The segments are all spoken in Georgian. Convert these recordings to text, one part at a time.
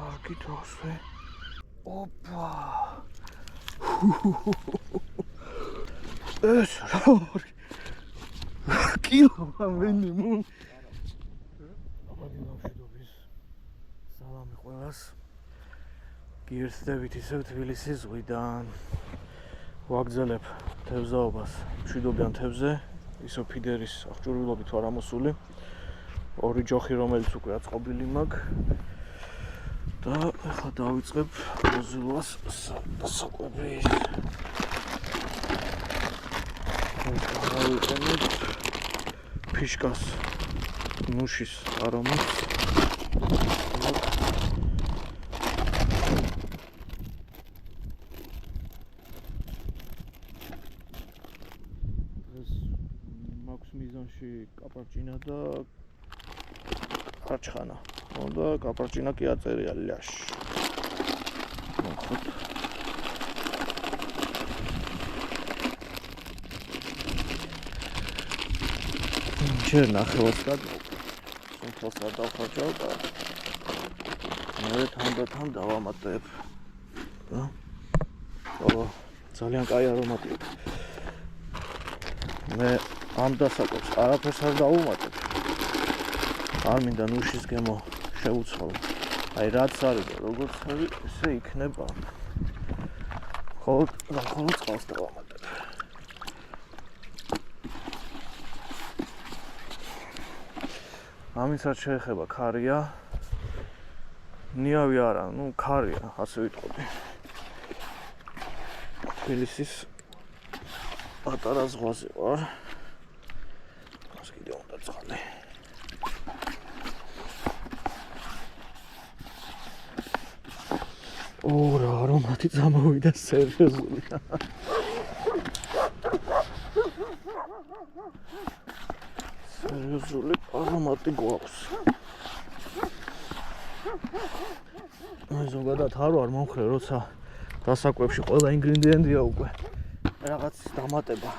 კარგი დროზე. ოპა. ეს რა? კილო მინიმუმ. აბადი მშვიდობის. სალამი ყველას. გიერთდებით ისევ თბილისის ზღვიდან. ვაგრძელებ თევზაობას მშვიდობიან თევზე, ისო ფიდერის აღჭურვილობით ვარ ამოსული. ორი ჯოხი რომელიც უკვე აწყობილი მაქვს. და ახლა დავიწყებ მოზილვას საკვების. დავიწყებ ფიშკას ნუშის არომატს. ეს მაქვს მიზანში კაპარჭინა და არჩხანა. და კაპარჭინა კი აწერია ლიაშ. ნახოთ. ჯერ ნახევარს გადავყავ. სულ თავს დავხარჯავ და მე თანდათან დავამატებ. და ძალიან კაი არომატი აქვს. მე ამ დასაკვებს არაფერს არ დავუმატებ. არ მინდა ნუშის გემო შეუცვალო. აი რაც არის და როგორც არის, ესე იქნება. ხოლმე წყალს დავამატებ. ამისაც შეეხება ქარია. ნიავი არა, ქარია, ასე ვიტყოდი. თბილისის პატარა ზღვაზე ვარ. მას კიდე უნდა წყალი. რა არომატი წამოვიდა სერიოზული. სერიოზული არომატი გვაქვს. აი ზოგადად არ ვარ მომხრე, როცა დასაკვებში ყველა ინგრედიენტია უკვე რაღაც დამატება.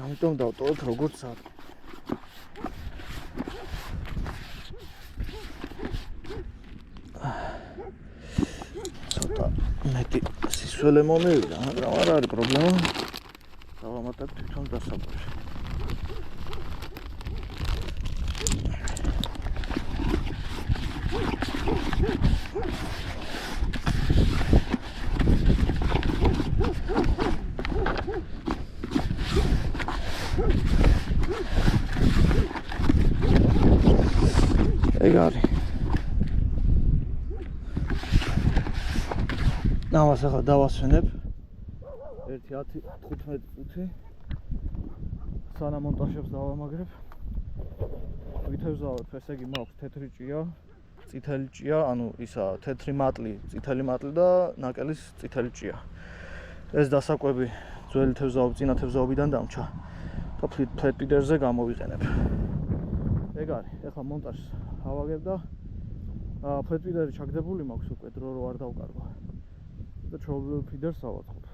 ამიტომ დავტოვებ როგორც არის. მეტი სისველე მომივიდა, მაგრამ არ არის პრობლემა. დავამატებ თვითონ დასაკვებში. ეგ არის. ნავას ახლა დავასვენებ 1-10-15 წუთი სანამ მონტაჟებს დავამაგრებ. ვითევზავებ, ესე იგი მაქვს თეთრი ჭია, წითელი ჭია, ანუ ისა თეთრი მატლი, წითელი მატლი და ნაკელის წითელი ჭია. ეს დასაკვები ძველი თევზაობის, წინა თევზაობიდან დამჩა და ფლეტპიდერზე გამოვიყენებ. ეგ არის. ახლა მონტაჟს ავაგებ და ფლეტპიდერი ჩაგდებული მაქვს უკვე დრო რო არ დავკარგო. და ჩაობილ ფიდერს ავაწყობ.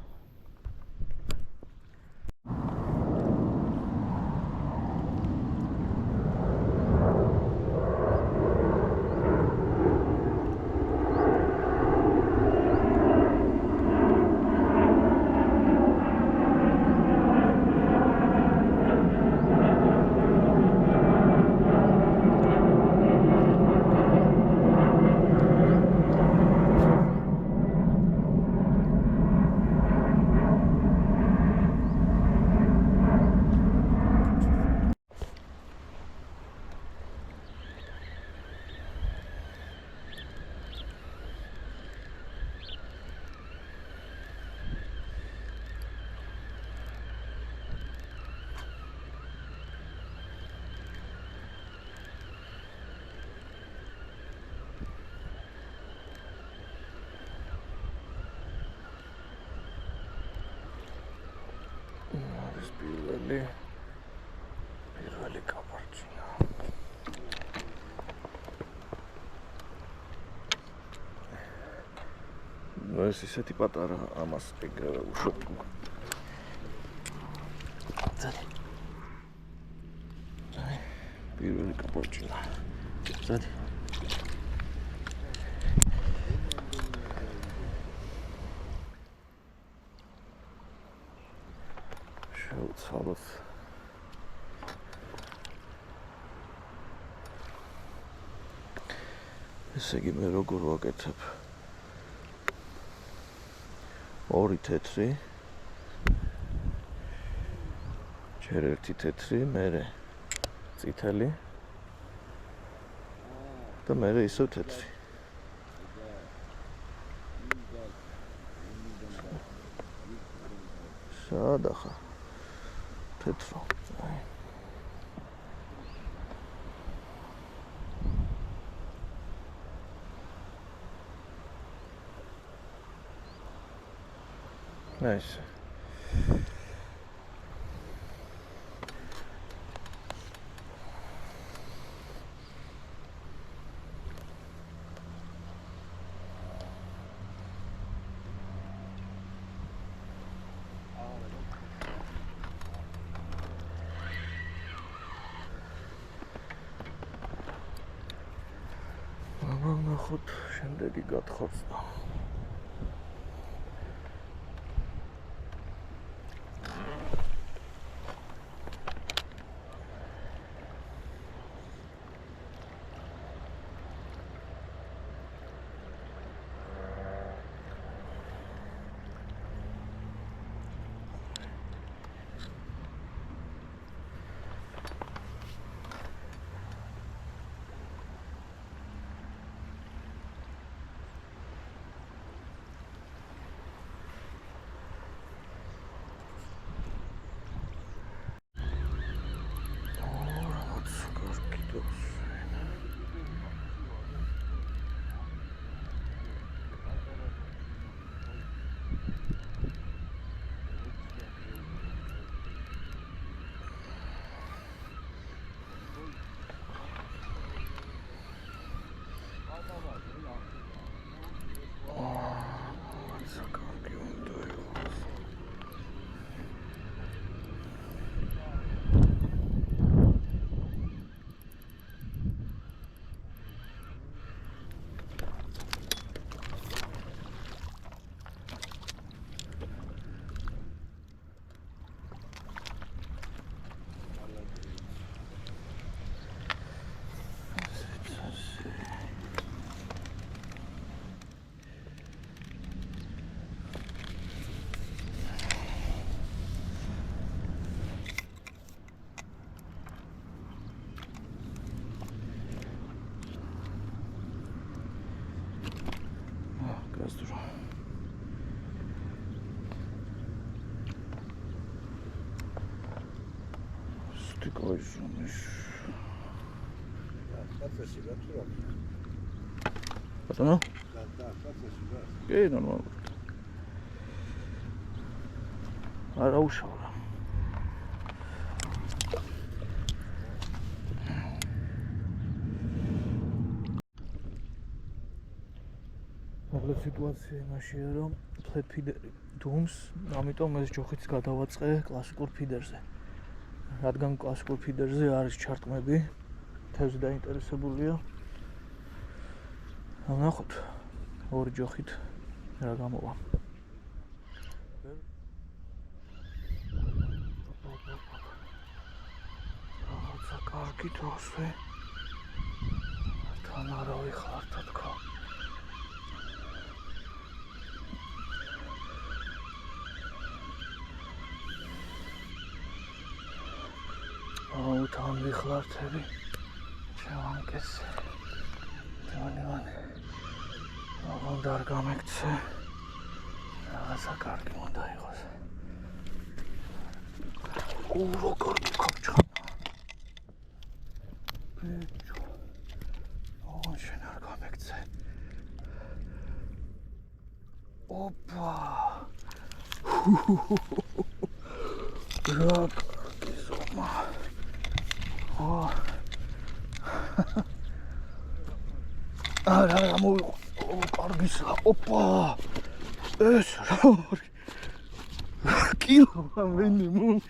პირველი კაპარჭინა. ეს ისეთი პატარა ამას ეგრევე უშობ. პირველი კაპარჭინა. ზადი. შევცვალოთ. ესე იგი მე როგორ ვაკეთებ? ორი თეთრი. ჯერ ერთი თეთრი, მერე წითელი. და მერე ისევ თეთრი. სადა ხარ? თეთრო. Nice. ნახოთ შემდეგი გათხოვნა. Πατώνω. Και νορμάλ. Άρα უშავ. მოკლედ სიტუაცია იმაშია, რომ ფლეტ ფიდერი დუმს, ამიტომ ეს ჯოხიც გადავაწყე კლასიკურ ფიდერზე. რადგან კლასიკურ ფიდერზე არის ჩარტყმები, თევზი დაინტერესებულია. ნახოთ, ორი ჯოხით რა გამოვა. რაღაცა კარგი დროსვე. თან არა ვიხართ თქო. თან ვიხლართები შევანკეს თვალევან აღარ არ გამექცე რაღაცა კარგი უნდა იყოს როგორ გქოჩხანა ბეჭო შენ არ გამექცე ოპა რა კარგი ზომა Oh. Ara mოვიყო. კარგისა. ოპა. ეს რა. კილო მინიმუმ.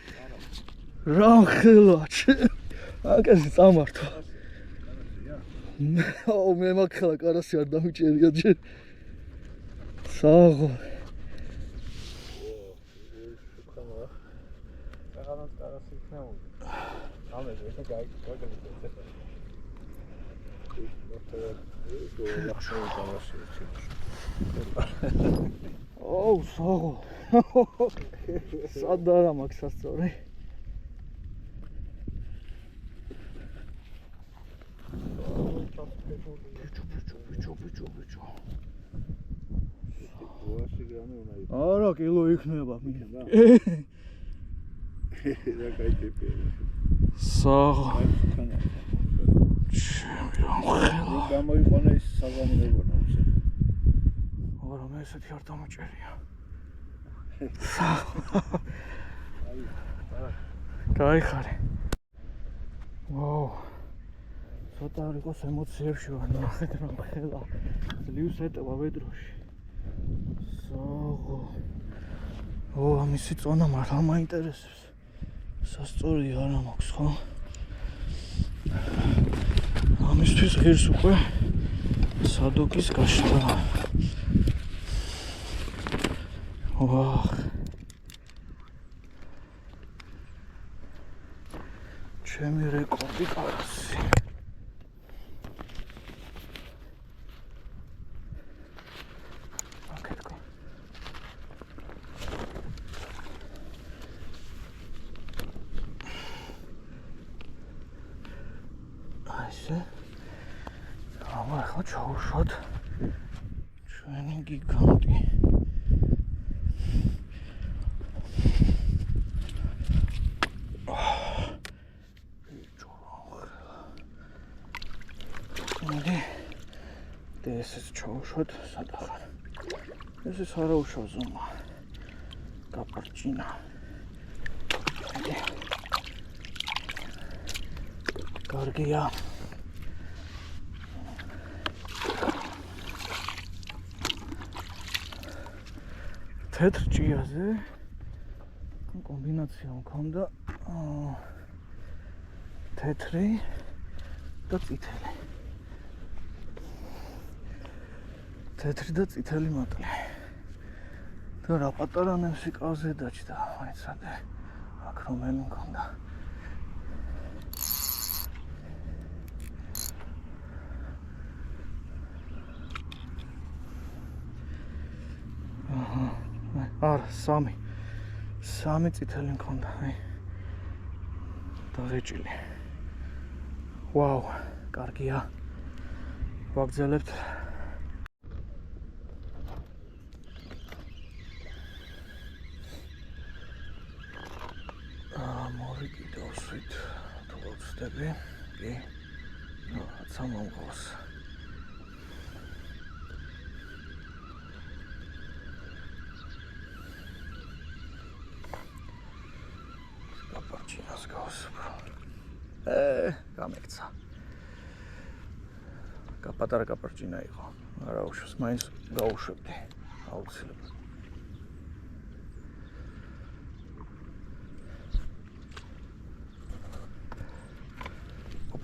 რა ხელა. აკაზი წამართვა. მე მაგხელა კარასი არ დამიჭერია ჯერ. საღო. საღამოც კარას იქნებოდა. ამაზე ეს გაიგეთ. ოუ, საღო. სადარა მაქვს სასწორი. ბიჭო. არა, კილო იქნება მინდა. რა кайტიპი. საღო. რომ გამოიყონა ის საღამო მეგონა უცე. არა, მე ესეთი არ დამოჭერია. გაიხარე. ვაუ. ცოტა არ იყოს ემოციებში ვარ, ნახეთ რა ხელა. ძლივს ეტევა ვედროში. საღო. ამისი წონა მართლა მაინტერესებს. სასწორი არა მაქვს, ხო? ამისთვის ღირს უკვე სადოკის გაშლა. ვაჰ. ჩემი რეკორდი კარასი. ახლა ჩავუშვათ ჩვენი გიგანტი. ესეც ჩავუშვათ სადახარ. ესეც არა უშვა ზომა. გაპარჭინა. კარგია. თეთრ ჭიაზე კომბინაცია მქონდა თეთრი და წითელი. თეთრი და წითელი მატლი. და რა პატარა ნემსიკავზე დაჭდა, მაიცადე. აქ რომელი მქონდა. არა, სამი წითელი მქონდა, დაღეჭილი. ვაუ, კარგია. ვაგრძელებთ. მორიგი დავსვით, თუ გავწდები, კი. რაცა მომყავს. გაპარჭინას გავსვრო. გამექცა. პატარა გაპარჭინა იყო. არა უშავს, მაინც გავუშვებდი. აუცილებლად.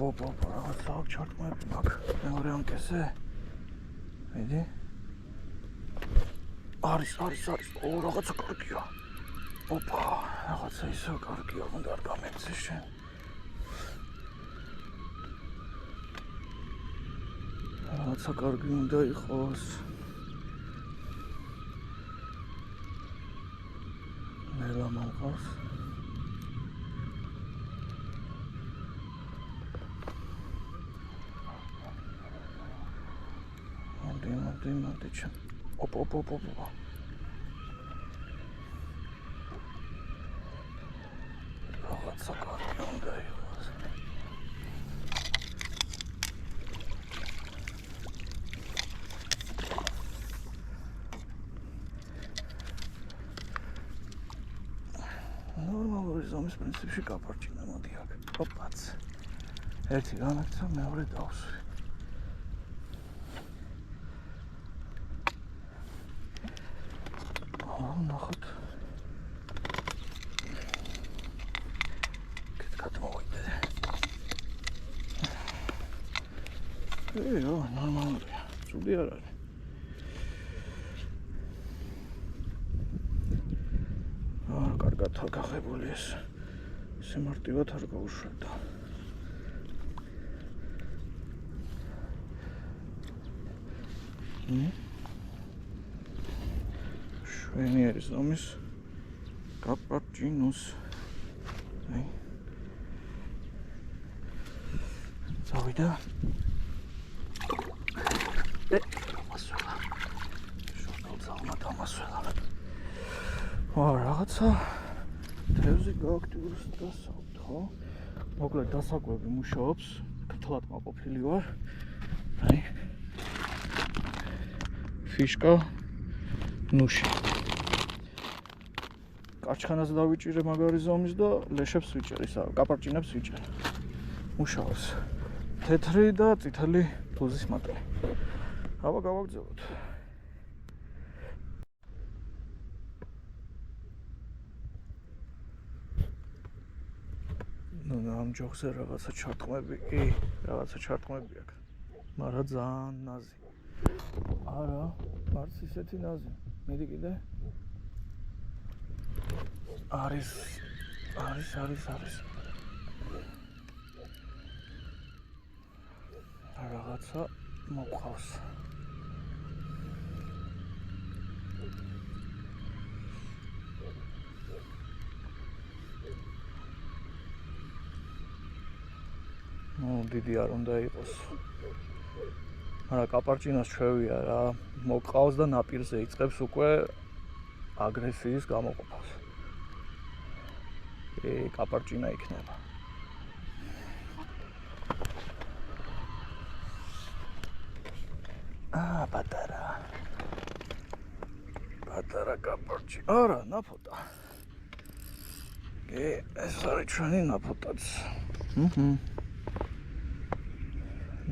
რაღაცა აქვს ჩარტმოები მაქვს. მეორე ანკეზე. მიდი. არის. რაღაცა კარგია. რაღაცა ისე კარგია, უნდა არ გამეცე შენ. რაღაცა კარგი უნდა იყოს. მელა მომყავს. მოდი ჩემ. ოპ. რაღაცა კარგი უნდა იყოს. ნორმალური ზომის პრინციპში გაპარჭინა, მოდი აქ. ოპაც. ერთი გამექცა, მეორე დავსვი. ნახოთ. გადმოვიდე. ნორმალურია. ცუდი არ არის. კარგად გაღებული ეს. სიმარტივად არ გაუშვებდა. შვენიერი ზომის კაპარჩინოს. აი. წავიდა. მასვლა. შორტალზალმა დამასვლა. რაღაცა თევზი გააქტიურს დასავთ, ხო? მოკლედ დასაკვები მუშაობს, ფრთლად მაყოფილი ვარ. აი. ფიშკა ნუში. კაჩხანას დავიჭირე მაგარი ზომის და ლეშებს ვიჭერ, ისა კაპარჭინებს ვიჭერ. მუშაობს. თეთრი და წითელი ბუზის მატლი. აბა გავაგრძელოთ. ამ ჯოხზე რაღაცა ჩარტყმები აქვს. მაგრამ ძალიან ნაზი. არა, არც ისეთი ნაზი. მიდი კიდე. არის. რაღაცა მოყავს. დიდი არ უნდა იყოს. მაგრამ კაპარჭინოს ჩვევია რა, მოყავს და ნაპირზე იწყებს უკვე აგრესიის გამოყოფას. კაპარჭინა იქნება. პატარა კაპარჭინა. არა, ნაფოტა. ეს არის ჩვენი ნაფოტაც.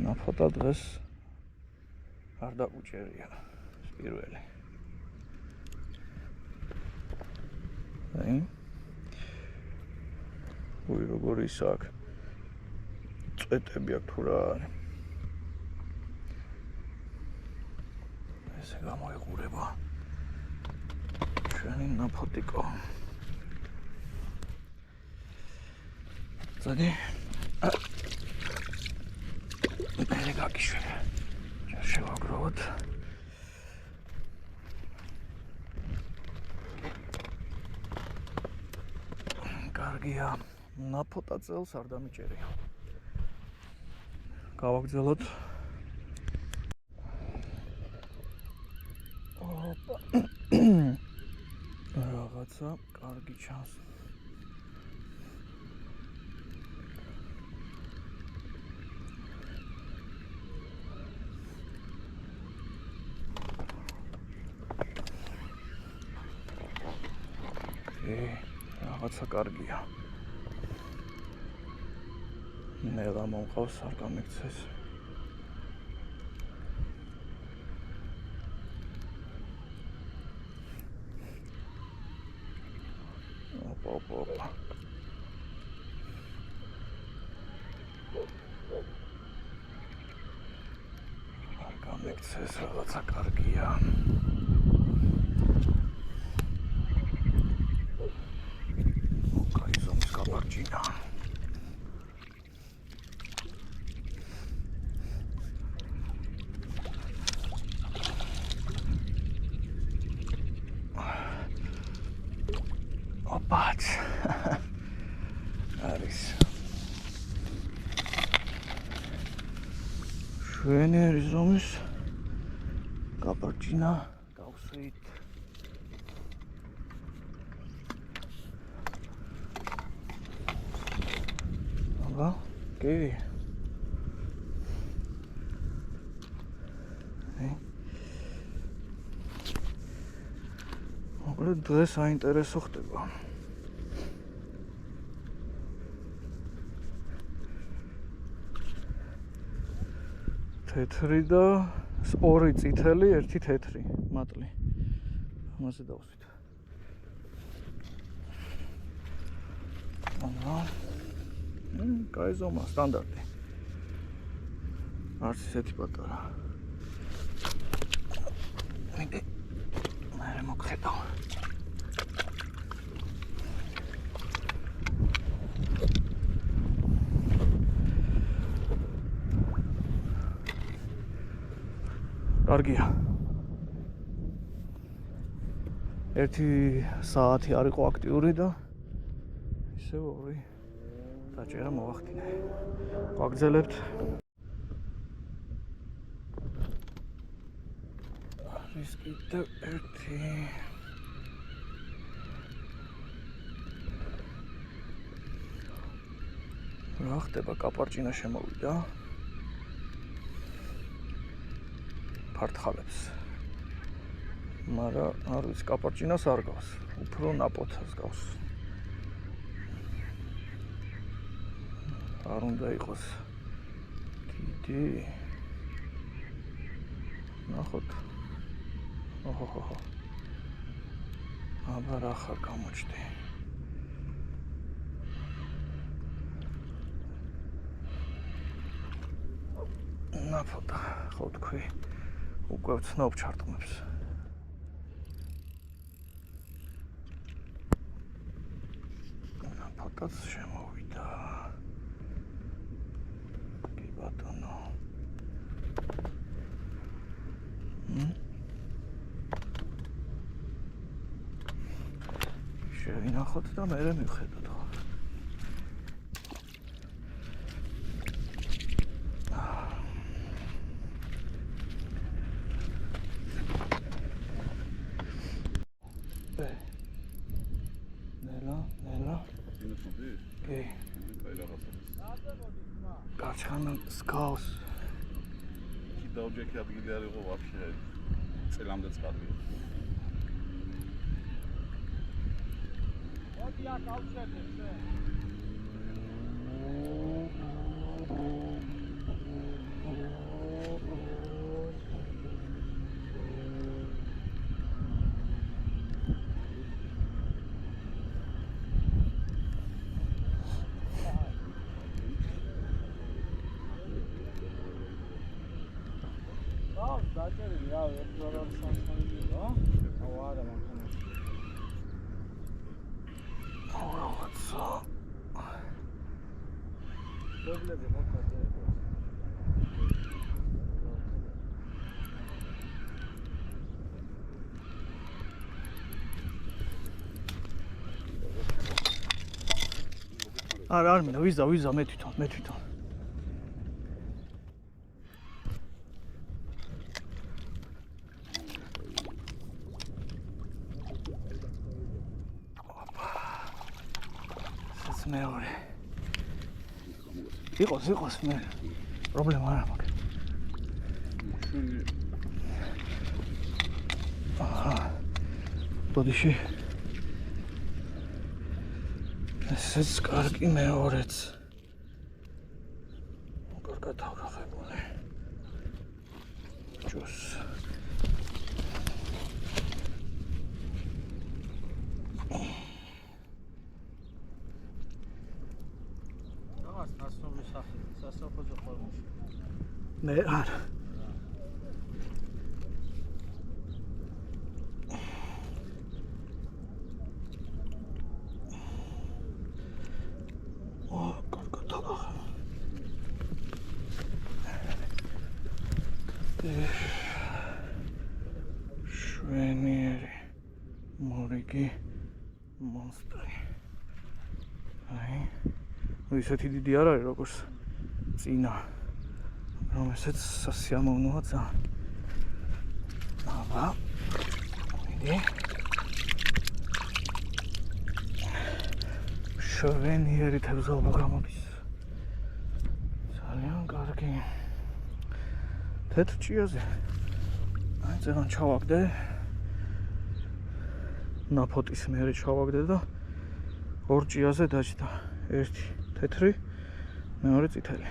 ნაფოტა დღეს არ დაუჭერია პირველი. აი. უი როგორი ისაკ. წვეტები აქვს თუ რა არის. ესე გამოიყურება. ჩვენი ნაფოტიკო. ზადი. მე გაგიშვი. შევაგროვოთ. კარგია. ნაფოტა წელს არ დამიჭერია. გავაგრძელოთ. რაღაცა კარგი ჩანს. რაღაცა კარგია. ნელა მომყავს არ გამიქცეს. ოპა. არ გამიქცეს რაღაცა კარგია. კაპარჭინა. ოპაც. არის. შვენიერი ზომის კაპარჭინა გავსვით. კი. მოკლედ დღეს საინტერესო ხდება. თეთრი და ორი წითელი, ერთი თეთრი მატლი. ამაზე დავსვით. კაი ზომა, სტანდარტი. არც ისეთი პატარა. მიდი. მე მოგხედავ. კარგია. 1 საათი არ იყო აქტიური და ისე 2 დაჭერა მოვახდინე. ვაგრძელებთ. არის კიდევ 1. რა ხდება, კაპარჭინა შემოვიდა. ფარტხალებს. მაგრამ არ ვიცი, კაპარჭინას არ გავს. უფრო ნაპოთას გავს. არ უნდა იყოს დიდი. ნახოთ. ოჰოჰო. აბა რა ხარ გამოჩდი. ნაფოტა, ხო თქვი. უკვე ვცნობ ჩარტყმებს. ნაფოტაც შემოვიდა. კი ბატონო. შევინახოთ და მერე მივხედოთ. Kaçanın skaus. Kida ocak adgili ar იყო вообще წელამდეც გადმი. მოდი აქ ავშენეთ. დაჭერილი რა, ექსპლორატორი სამსხმელი რა? აუ არა მანქანა. რაღაცა. პრობლემა მოხდა. არა, არ მინდა, ვიზა, მე თვითონ. მეორე. იყოს მე. პრობლემა არ მაქვს. ბოდიში. ესეც კარგი მეორეც. კარგად ავღებული. ჯოს. სასოფლო ფორმაში. მე არა. კარგად აღახ. შვენიერი მორიგი მონსტრი. აი ისეთი დიდი არ არის როგორც წინა, რომ ესეც სასიამოვნოა ძალიან. აბა, მიდი. შვენიერი თევზაობა გამოდის. ძალიან კარგი. თეთრ ჭიაზე. აი ძალიან ჩავაგდე. ნაფოტის მერე ჩავაგდე და 2 ჭიაზე დაჭდა. 1 თეთრი, მეორე წითელი.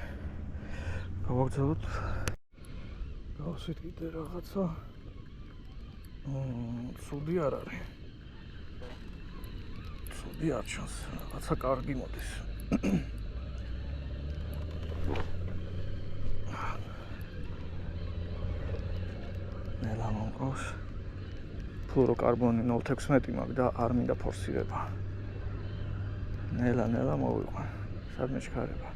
გავაგზავნოთ. გავსვით კიდე რაღაცა. ცუდი არ არის. ცუდი არ ჩანს. რაღაცა კარგი მოდის. ნელა მომყავს. ფლუოროკარბონი 0.16 მაქვს და არ მინდა ფორსირება. ნელა მოვიყვან. სადმე ჩქარება.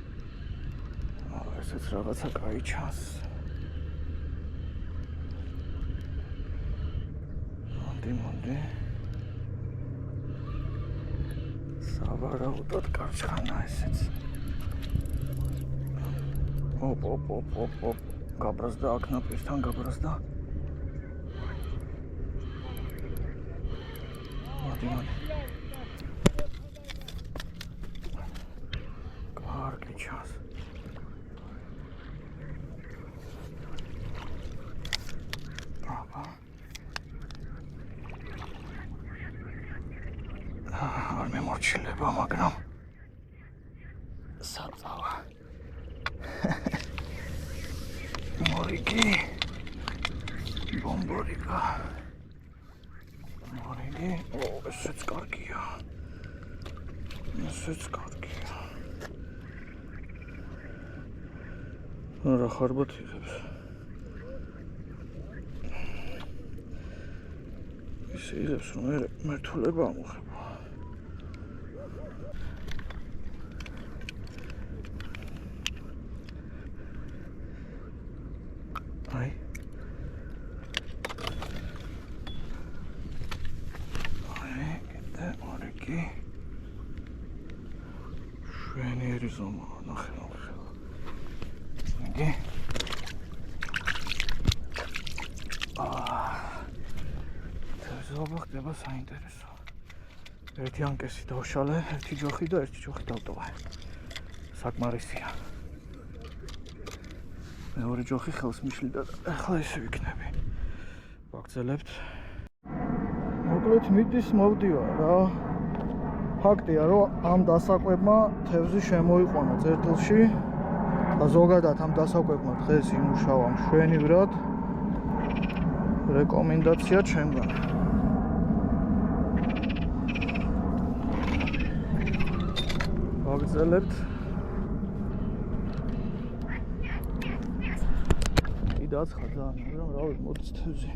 ესეც რაღაცა კაი ჩანს. მოდი. სავარაუდოდ კარჩხანა ესეც. ოპ. გაბრაზდა აქ ნაპირთან გაბრაზდა. მოდი. კარგი ჩანს. არ მემორჩილება, მაგრამ საწავა. მორიგი. ბომბორიკა. მორიგი. ესეც კარგია. რა ხარბად იღებს. ისე იღებს, რომ მერთულება ამოხება. შვენიერი ზომა, ნახე. იგი. თევზაობა ხდება საინტერესო. ერთი ანკესი დავშალე, ერთი ჯოხი და ერთი ჯოხი დავტოვე. საკმარისია. მეორე ჯოხი ხელს მიშლიდა და ახლა ესე ვიქნები. ვაგრძელებთ. მოკლედ მიდის მოვდივარ რა. ფაქტია, რომ ამ დასაკვებმა თევზი შემოიყვანა წერტილში და ზოგადად ამ დასაკვებმა დღეს იმუშავა მშვენივრად. რეკომენდაცია ჩემგან. ვაგრძელებთ. დაცხა ძალიან, მაგრამ რავი, მოდის თევზი.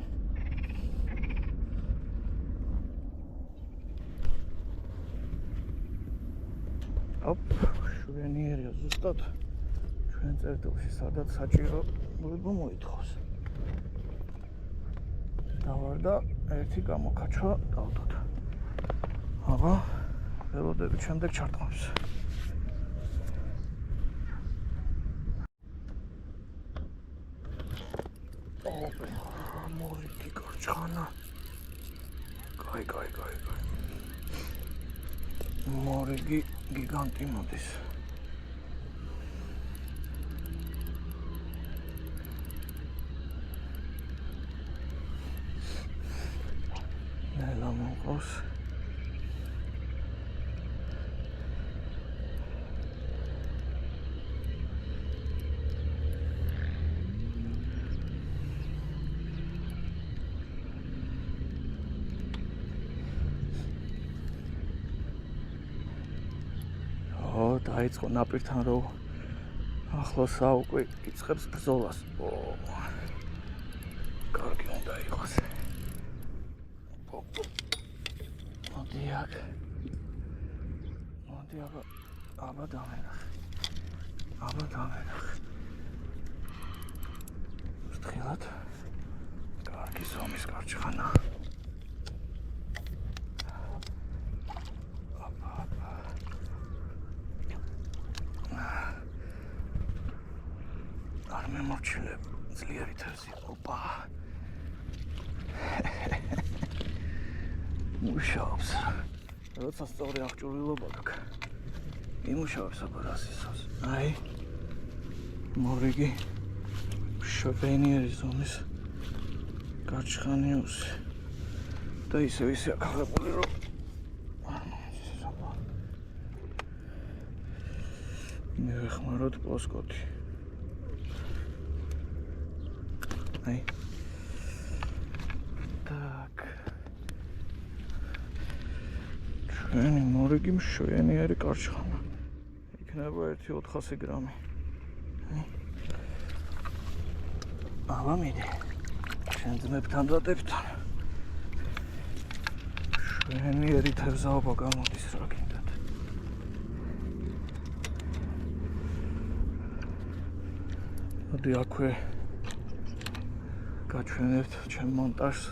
შვენიერია ზუსტად ჩვენ წერტილში, სადაც საჭირო მოითხოვს. დავარ და ერთი გამოკაჩვა დავდოთ. აბა, ველოდებით შემდეგ ჩარტყმებს. მორიგი კარჩხანა. კაი. მორიგი გიგანტი მოდის. ნელა მოყავს. დაიწყო ნაპირთან რო ახლოსა უკვე იწყებს ბრძოლას. კარგი უნდა იყოს. მოდი აბა დამენახე. ფრთხილად. კარგი ზომის კარჩხანა. მემორჩილებ ძლიერი თევზი. ოპა. მუშაობს. როცა სწორი აღჭურვილობა გაქვს. იმუშავებს აბა რას ისავს. აი. მორიგი. შვენიერი ზომის კარჩხანიუსი. და ისე აკაღებული რომ მივეხმაროთ პლოსკოთი. აი. Так. ჩვენი მორიგი მშვენიერი კარჩხანა. იქნება 1-400 გრამი. აბა მიდი. შენ ძმებთან და დებთან. შვენიერი თევზაობა გამოდის რა გინდათ. მოდი აქვე გაჩვენებთ ჩემ მონტაჟს.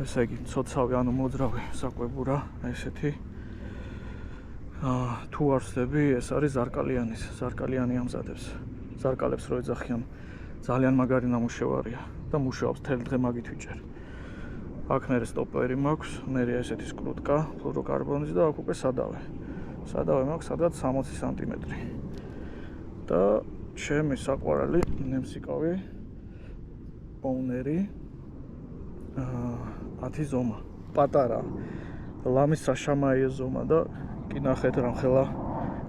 ესე იგი, მცოცავი, ანუ მოძრავი საკვებურა, ესეთი. თუ არ ვსდები, ეს არის ზარკალიანი ამზადებს. ზარკალებს რო ეძახიან, ძალიან მაგარი ნამუშევარია და მუშაობს მთელი დღე მაგით ვიჭერ. აქ მერე სტოპერი მაქვს, მერე ესეთი სკრუტკა, ფლუოროკარბონის და აქ უკვე სადავე. სადავე მაქვს სადღაც 60 სანტიმეტრი. და ჩემი საყვარელი ნემსიკავი ოვნერი 10 ზომა. პატარა ლამის საშამაია ზომა და კი ნახეთ რა ხელა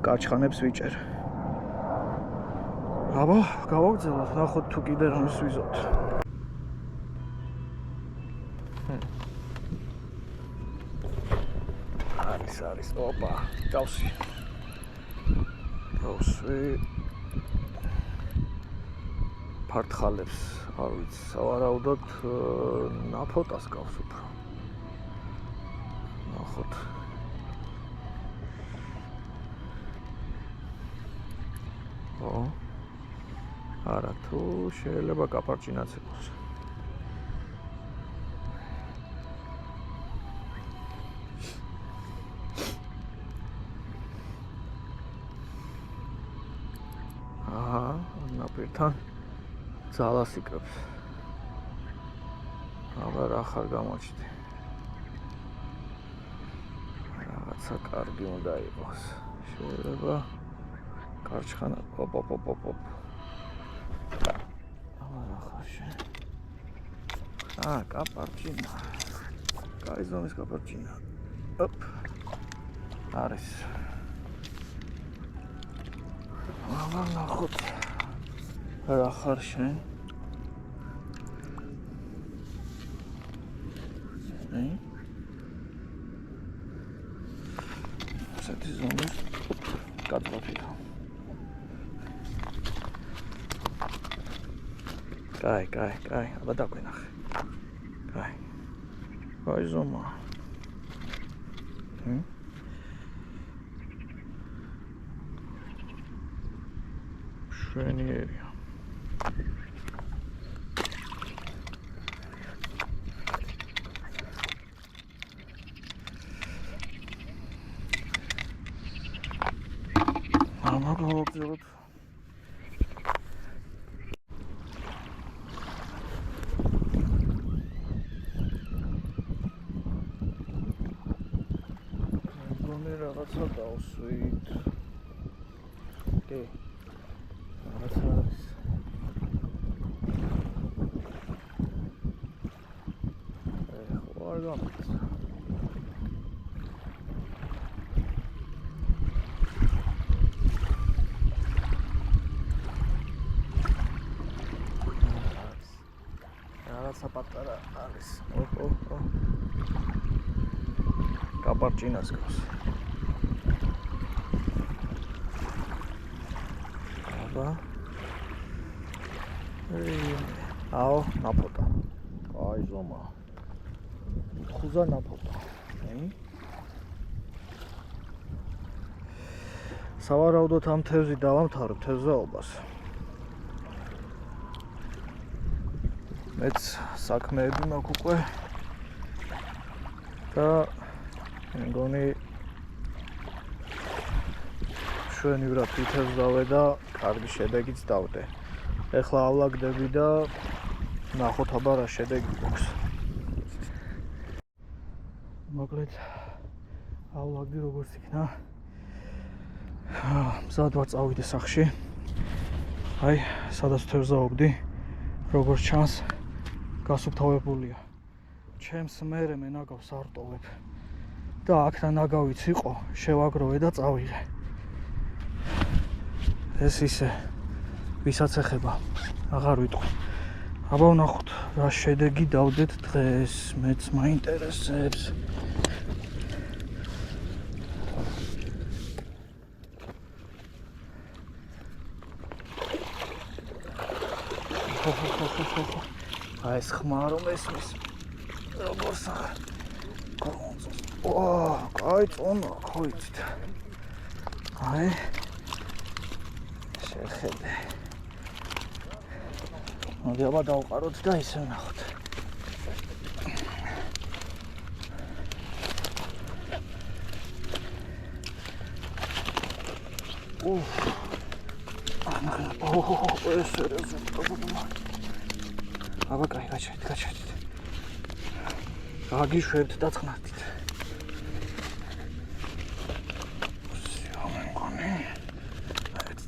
კაჩხანებს ვიჭერ. აბა, გავაგზავნოთ, ნახოთ თუ კიდე რამის ვიზოთ. არის, ოპა, დავსვი. ფარტხალებს, არ ვიცი, სავარაუდოდ ნაფოტას გავს უფრო. ნახოთ. არა, თუ შეიძლება კაპარჭინაც იყოს. ნაპირთან ძალას იკრებს. აბა რა ხარ გამოჩდი. რაღაცა კარგი უნდა იყოს. შეიძლება კარჩხანა ოპ. აბა რა ხარ შენ? კაპარჭინა. კაი ზომის კაპარჭინა. ოპ. არის. აბა ნახოთ. რა ხარ შენ? ესეთი ზომის კატლოფია. კაი, აბა დაგვენახე. კაი ზომა. შვენიერია. გავაგზავნოთ. მეგონი რაღაცა დავსვით. რაღაცა არის. ხო არ გამიცა. საპატარა არის. კაპარჭინას გავს. აბა. ნაფოტა. კაი ზომა. ხუზა ნაფოტა. სავარაუდოდ ამ თევზი დავამთავრებ თევზაობას. მეც საქმეები მაქვს უკვე და მეგონი შვენივრად ვითევზავე და კარგი შედეგიც დავდე. ეხლაავლაგდები და ნახოთ აბა რა შედეგი გვაქვს. მოკლედავლაგდი როგორც იქნა. მზად ვარ წავიდე სახლში. სადაც თევზაობდი, როგორც ჩანს გასუფთავებულია. ჩემს მერე მე ნაგავს არ ტოვებ. და აქთან ნაგავიც იყო, შევაგროვე და წავიღე. ეს ისე ვისაც ეხება, აღარ ვიტყვი. აბა ვნახოთ, რა შედეგი დავდეთ დღეს, მეც მაინტერესებს. ეს ხმა რომ ესმის როგორც კონცოს. კაი წონა, ხო იცით. შეხედე. მოდი აბა დავყაროთ და ისე ვნახოთ. ეს სერიოზული პრობლემა. აბა, კაი, გაჩერდით. გაგიშვებთ და ცხნართით.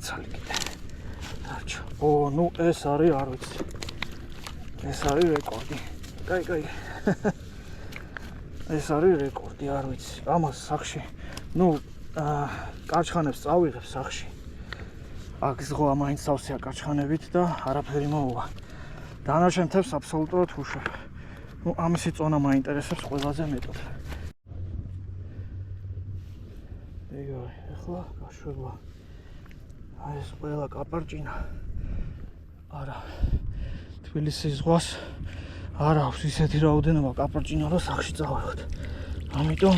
ცალი კიდე. დარჩა. ნუ ეს არის, არ ვიცი. ეს არის რეკორდი. კაი. ეს არის რეკორდი, არ ვიცი. ამას სახში, კარჩხანებს წავიღებ სახში. აქ ზღვა მაინც სავსეა კარჩხანებით და არაფერი მოუვა. დანარჩენ თევზს აბსოლუტურად უშვებ. ამისი წონა მაინტერესებს ყველაზე მეტად. ეხლა გაშვება. ეს ყველა კაპარჭინა. არა. თბილისის ზღვას არ აქვს ისეთი რაოდენობა კაპარჭინა, რომ სახში წავიღოთ. ამიტომ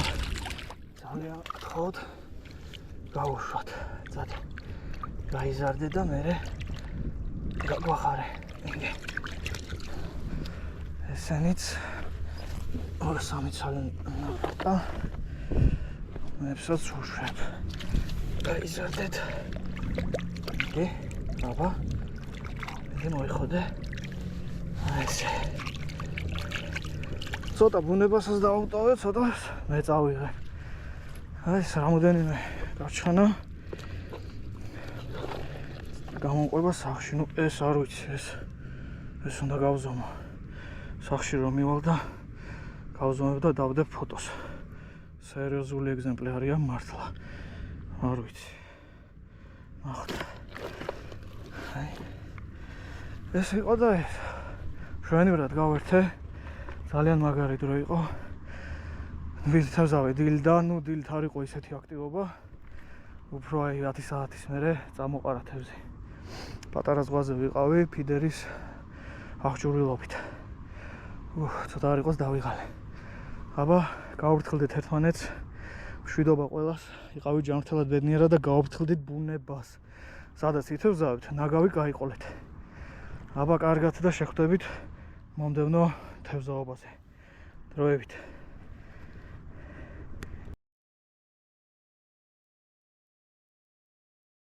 ძალიან გთხოვთ გაუშვათ. წად. გაიზარდე და მე გაგვახარე. მინდე. ესენიც 2-3 ცალი ნაპროტა. მეებსაც უშვებ. გაიზარდეთ. აბა. მე მოიხოდე. ესე. ცოტა ბუნებასაც დავუტოვე, ცოტა მე წავიღე. ეს რამოდენიმე გაჩხანა. გამონყვება სახში. ეს არ ვიცი, ეს უნდა გავზომო. სახში რომ მივალ და გავზომებ და დავდებ ფოტოს. სერიოზული ეგზემპლარია მართლა. არ ვიცი. ნახოთ. ეს იყო და ეს. შვენივრად გავერთე. ძალიან მაგარი დრო იყო. დილით თევზავე დილდა, დილით არ იყო ისეთი აქტივობა. უფრო აი 10 საათის მერე წამოყარა თევზი. პატარა ზღვაზე ვიყავი ფიდერის აღჭურვილობით. ცოტა არ იყოს დავიღალე. აბა, გავუფრთხილდით ერთმანეთს. მშვიდობა ყველას. იყავი ჯანმრთელად ბედნიერად და გავუფრთხილდით ბუნებას. სადაც ითევზავთ, ნაგავი გაიყოლეთ. აბა, კარგად და შეხვდებით მომდევნო თევზაობაზე. დროებით.